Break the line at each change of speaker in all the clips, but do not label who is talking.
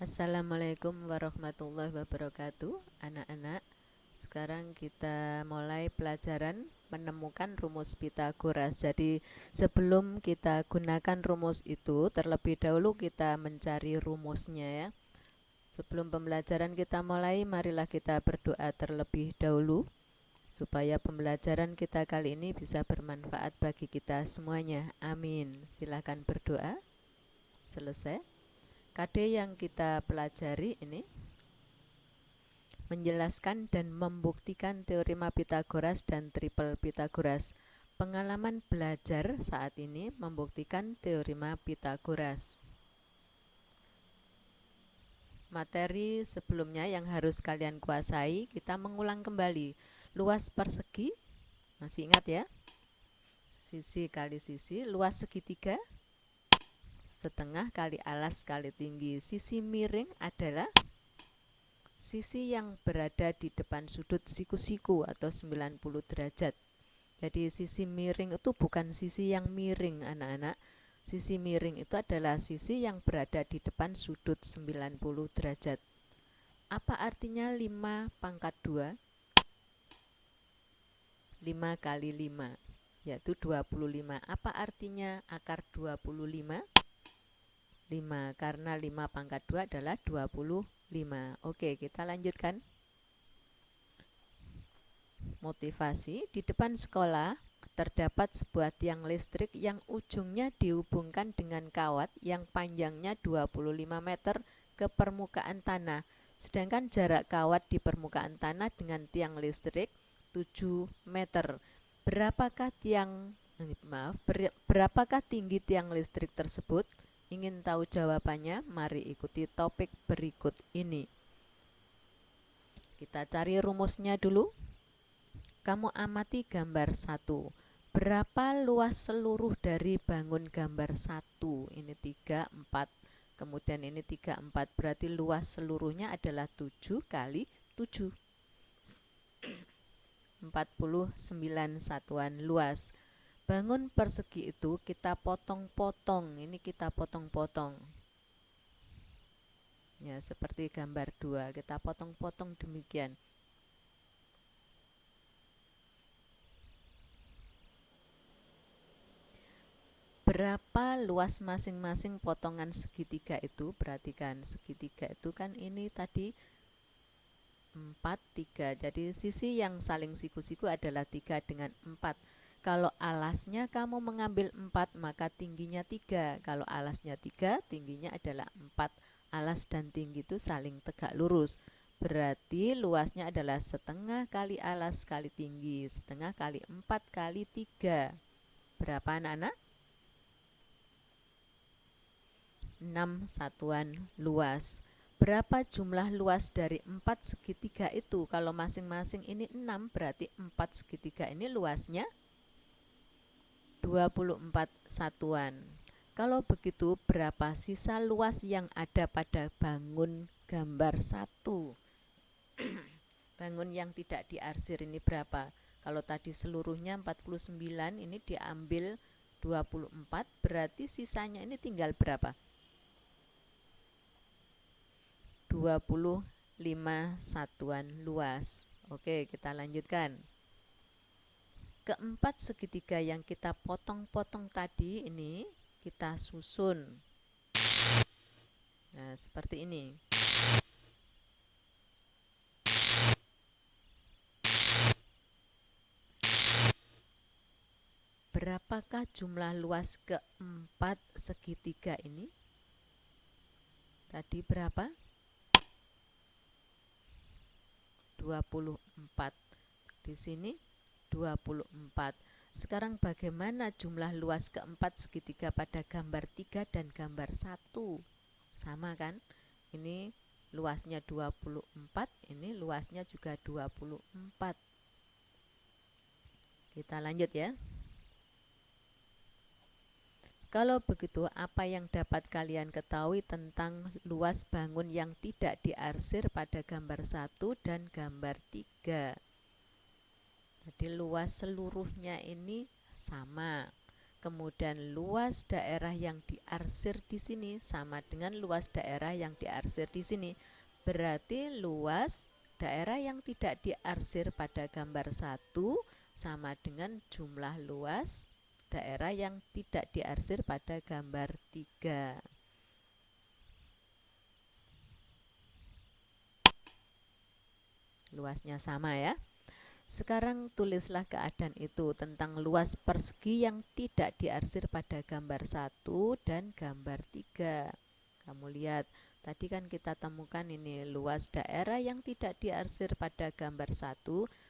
Assalamualaikum warahmatullahi wabarakatuh. Anak-anak, sekarang kita mulai pelajaran menemukan rumus Pitagoras. Jadi sebelum kita gunakan rumus itu, terlebih dahulu kita mencari rumusnya ya. Sebelum pembelajaran kita mulai, marilah kita berdoa terlebih dahulu supaya pembelajaran kita kali ini bisa bermanfaat bagi kita semuanya. Amin. Silahkan berdoa. Selesai. KD yang kita pelajari ini menjelaskan dan membuktikan teorema Pitagoras dan triple Pitagoras. Pengalaman belajar saat ini membuktikan teorema Pitagoras. Materi sebelumnya yang harus kalian kuasai, kita mengulang kembali. Luas persegi, masih ingat ya? Sisi kali sisi, luas segitiga, setengah kali alas kali tinggi. Sisi miring adalah sisi yang berada di depan sudut siku-siku atau 90 derajat. Jadi sisi miring itu bukan sisi yang miring anak-anak. Sisi miring itu adalah sisi yang berada di depan sudut 90 derajat. Apa artinya 5 pangkat 2? 5 kali 5 yaitu 25. Apa artinya akar 25? 5, karena 5 pangkat 2 adalah 25. Oke, kita lanjutkan. Motivasi. Di depan sekolah terdapat sebuah tiang listrik yang ujungnya dihubungkan dengan kawat yang panjangnya 25 meter ke permukaan tanah. Sedangkan jarak kawat di permukaan tanah dengan tiang listrik 7 meter. Berapakah tinggi tiang listrik tersebut? Ingin tahu jawabannya? Mari ikuti topik berikut ini. Kita cari rumusnya dulu. Kamu amati gambar 1. Berapa luas seluruh dari bangun gambar 1? Ini 3, 4. Kemudian ini 3, 4. Berarti luas seluruhnya adalah 7 kali 7. 49 satuan luas. Bangun persegi itu kita potong-potong. Ini kita potong-potong. Ya, seperti gambar 2. Kita potong-potong demikian. Berapa luas masing-masing potongan segitiga itu? Perhatikan, segitiga itu kan ini tadi 4, 3. Jadi sisi yang saling siku-siku adalah 3 dengan 4. Kalau alasnya kamu mengambil 4, maka tingginya 3. Kalau alasnya 3, tingginya adalah 4. Alas dan tinggi itu saling tegak lurus. Berarti luasnya adalah setengah kali alas kali tinggi. Setengah kali 4 kali 3. Berapa anak-anak? 6 satuan luas. Berapa jumlah luas dari 4 segitiga itu? Kalau masing-masing ini 6, berarti 4 segitiga ini luasnya 24 satuan. Kalau begitu, berapa sisa luas yang ada pada bangun gambar 1? Bangun yang tidak diarsir ini berapa? Kalau tadi seluruhnya 49, ini diambil 24, berarti sisanya ini tinggal berapa? 25 satuan luas. Oke, kita lanjutkan. Keempat segitiga yang kita potong-potong tadi ini kita susun. Nah, seperti ini. Berapakah jumlah luas keempat segitiga ini? Tadi berapa? 24. Di sini 24. Sekarang bagaimana jumlah luas keempat segitiga pada gambar 3 dan gambar 1? Sama kan? Ini luasnya 24, ini luasnya juga 24. Kita lanjut ya. Kalau begitu, apa yang dapat kalian ketahui tentang luas bangun yang tidak diarsir pada gambar 1 dan gambar 3? Jadi luas seluruhnya ini sama. kemudian luas daerah yang diarsir di sini sama dengan luas daerah yang diarsir di sini. Berarti luas daerah yang tidak diarsir pada gambar 1 sama dengan jumlah luas daerah yang tidak diarsir pada gambar 3. Luasnya sama ya. Sekarang tulislah keadaan itu tentang luas persegi yang tidak diarsir pada gambar 1 dan gambar 3. Kamu lihat, tadi kan kita temukan ini luas daerah yang tidak diarsir pada gambar 1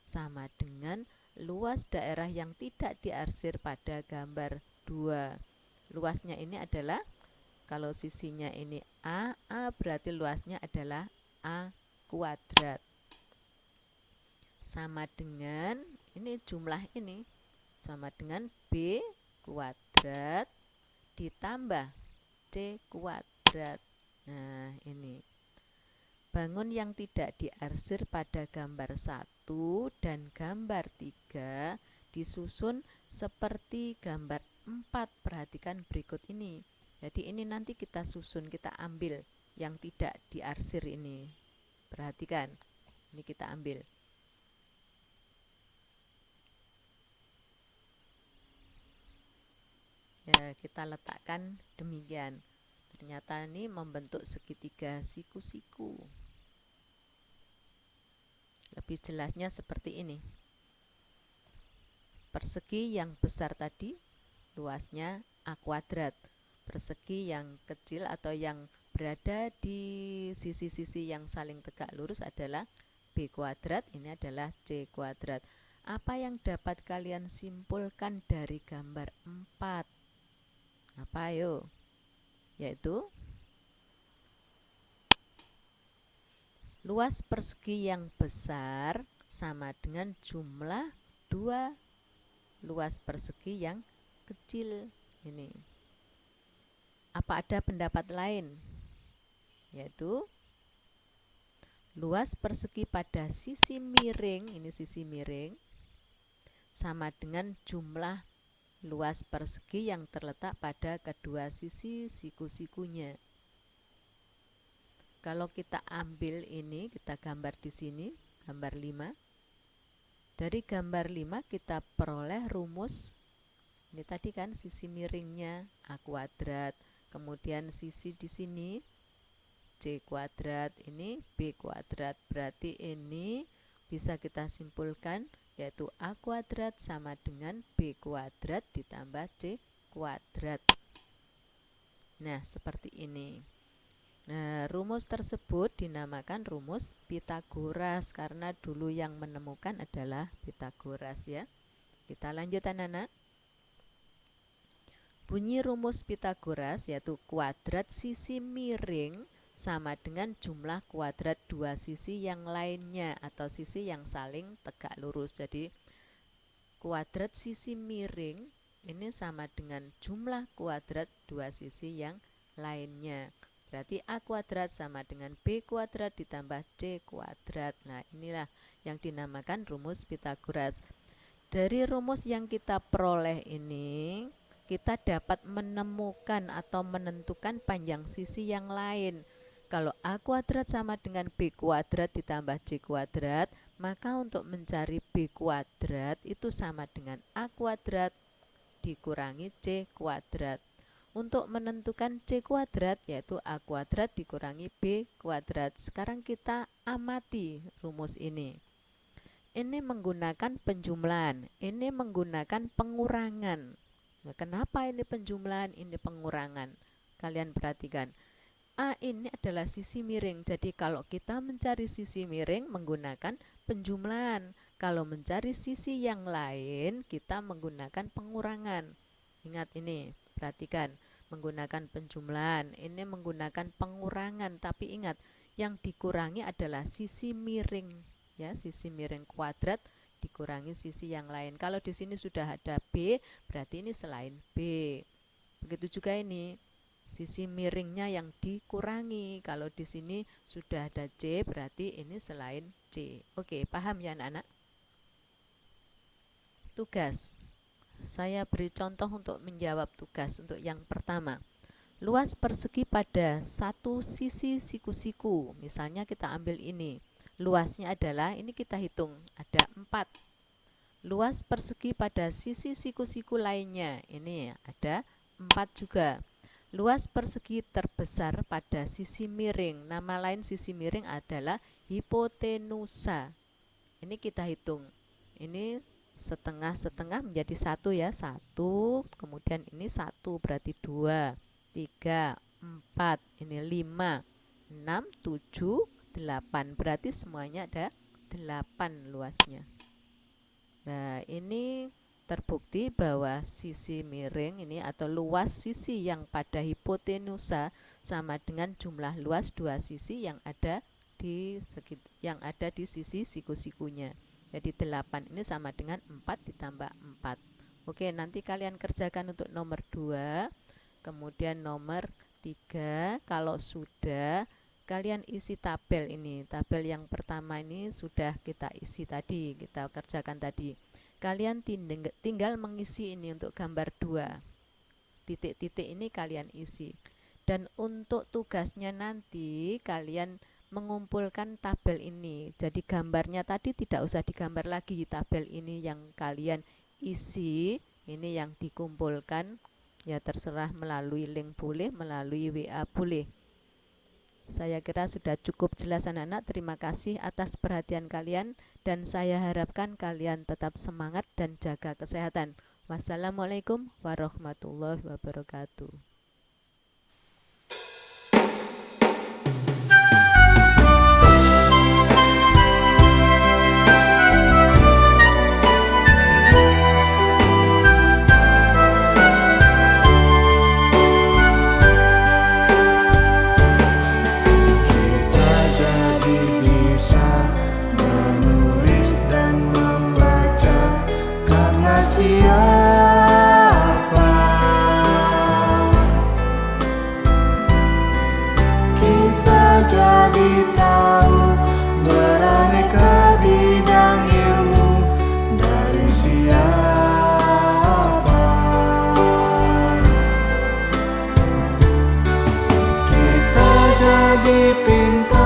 sama dengan luas daerah yang tidak diarsir pada gambar 2. Luasnya ini adalah, kalau sisinya ini A berarti luasnya adalah A kuadrat. Sama dengan ini jumlah ini sama dengan B kuadrat ditambah C kuadrat. Nah, ini bangun yang tidak diarsir pada gambar 1 dan gambar 3 disusun seperti gambar 4. Perhatikan berikut ini. Jadi ini nanti kita susun, kita ambil yang tidak diarsir ini. Perhatikan, ini kita ambil. Ya, kita letakkan demikian. Ternyata ini membentuk segitiga siku-siku. Lebih jelasnya seperti ini. Persegi yang besar tadi luasnya A kuadrat. Persegi yang kecil atau yang berada di sisi-sisi yang saling tegak lurus adalah B kuadrat, ini adalah C kuadrat. Apa yang dapat kalian simpulkan dari gambar 4? Apa ayo? Yaitu luas persegi yang besar sama dengan jumlah 2 luas persegi yang kecil ini. Apa ada pendapat lain? Yaitu luas persegi pada sisi miring, ini sisi miring, sama dengan jumlah luas persegi yang terletak pada kedua sisi siku-sikunya. Kalau kita ambil ini, kita gambar di sini, gambar 5. Dari gambar 5 kita peroleh rumus. Ini tadi kan sisi miringnya A kuadrat, kemudian sisi di sini C kuadrat, ini B kuadrat. Berarti ini bisa kita simpulkan yaitu A kuadrat sama dengan B kuadrat ditambah C kuadrat. Nah, seperti ini. Nah, rumus tersebut dinamakan rumus Pythagoras karena dulu yang menemukan adalah Pythagoras ya. Kita lanjut anak-anak. Bunyi rumus Pythagoras yaitu kuadrat sisi miring sama dengan jumlah kuadrat dua sisi yang lainnya atau sisi yang saling tegak lurus. Jadi kuadrat sisi miring ini sama dengan jumlah kuadrat dua sisi yang lainnya. Berarti A kuadrat sama dengan B kuadrat ditambah C kuadrat. Nah, inilah yang dinamakan rumus Pythagoras. Dari rumus yang kita peroleh ini, kita dapat menemukan atau menentukan panjang sisi yang lain. Kalau A kuadrat sama dengan B kuadrat ditambah C kuadrat, maka untuk mencari B kuadrat itu sama dengan A kuadrat dikurangi C kuadrat. Untuk menentukan C kuadrat yaitu A kuadrat dikurangi B kuadrat. Sekarang kita amati rumus ini. Ini menggunakan penjumlahan, ini menggunakan pengurangan. Nah, kenapa ini penjumlahan, ini pengurangan? Kalian perhatikan. A ini adalah sisi miring. Jadi kalau kita mencari sisi miring menggunakan penjumlahan. Kalau mencari sisi yang lain kita menggunakan pengurangan. Ingat ini, perhatikan. Menggunakan penjumlahan, ini menggunakan pengurangan. Tapi ingat, yang dikurangi adalah sisi miring. Ya, sisi miring kuadrat dikurangi sisi yang lain. Kalau di sini sudah ada B, berarti ini selain B. Begitu juga ini. Sisi miringnya yang dikurangi. Kalau di sini sudah ada C, berarti ini selain C. Oke, paham ya anak-anak? Tugas Saya beri contoh untuk menjawab tugas. Untuk yang pertama, luas persegi pada satu sisi siku-siku. Misalnya kita ambil ini. Luasnya adalah, ini kita hitung, ada 4. Luas persegi pada sisi siku-siku lainnya, ini ada 4 juga. Luas persegi terbesar pada sisi miring, nama lain sisi miring adalah hipotenusa. Ini kita hitung, ini setengah-setengah menjadi 1 ya, 1, kemudian ini 1 berarti 2, 3, 4, ini 5, 6, 7, 8, berarti semuanya ada 8 luasnya. Nah, ini terbukti bahwa sisi miring ini atau luas sisi yang pada hipotenusa sama dengan jumlah luas dua sisi yang ada di sisi siku-sikunya. Jadi 8 ini sama dengan 4 ditambah 4. Oke, nanti kalian kerjakan untuk nomor 2. Kemudian nomor 3, kalau sudah kalian isi tabel ini. Tabel yang pertama ini sudah kita isi tadi, kita kerjakan tadi. Kalian tinggal mengisi ini untuk gambar 2. Titik-titik ini kalian isi. Dan untuk tugasnya nanti kalian mengumpulkan tabel ini. Jadi gambarnya tadi tidak usah digambar lagi, tabel ini yang kalian isi, ini yang dikumpulkan. Ya terserah melalui link boleh, melalui WA boleh. Saya kira sudah cukup jelas anak-anak. Terima kasih atas perhatian kalian dan saya harapkan kalian tetap semangat dan jaga kesehatan. Wassalamualaikum warahmatullahi wabarakatuh.
Siapa kita jadi tahu beraneka bidang ilmu dari siapa kita jadi pintar